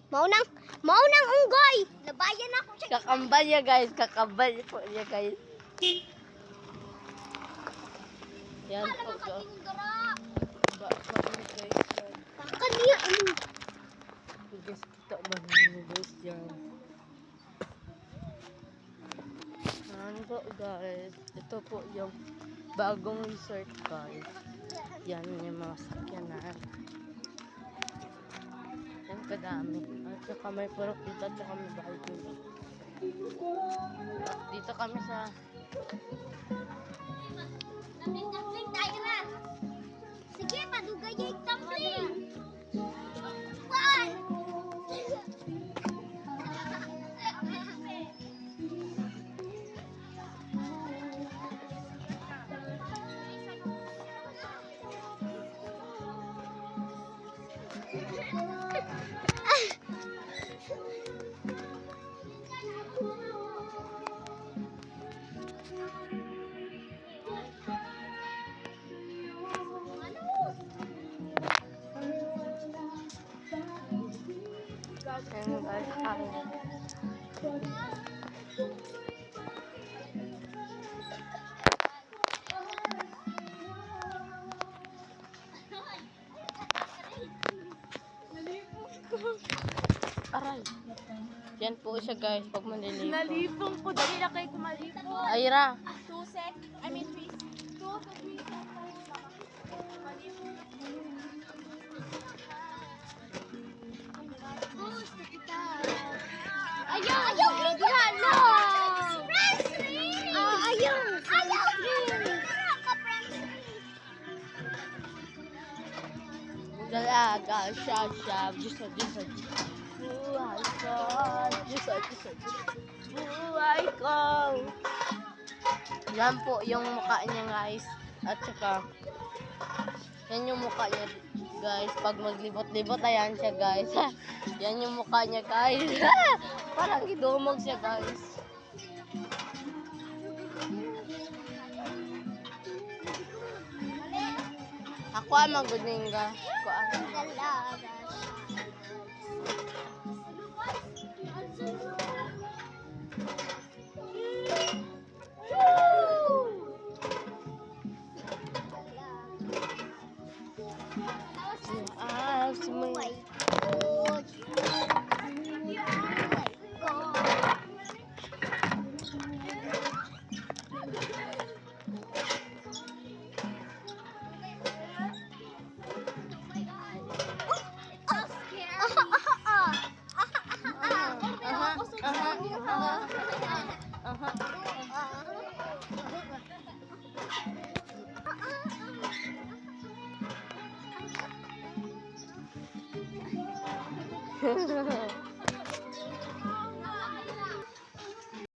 Maunang unggoy. Labayan ako siya. Kakambal niya guys. Kakambal po niya guys. Yan po guys. Kakaniya. Guys, kita ba guys yan. Yan po guys. Ito po yung bagong resort guys. Yan yung mga sakyanan. Yan kadami. At saka may purok dito at saka may bahay dito. At dito kami sa Tumbling tayo na. Sige, madugay yung tumbling. One. Ayan guys, hangin. Aray. Yan po siya guys, pag manlilipo. Nalipong ko, dali na kayo kumalipo. Ayra. 2 sec, I mean 3, 2 to 3 seconds. Ayaw, glihan, no! Ayaw! Dalaga, siya, Diyos. Buhay ko, Diyos. Buhay ko. Yan po yung mukha niya guys. At saka, yan yung mukha niya guys. Pag maglibot-libot, ayan siya guys. Yan yung mukha niya guys. Parang idumog siya guys. Ako ang maguninga. Ako ang Dalaga. Sumay. Aha.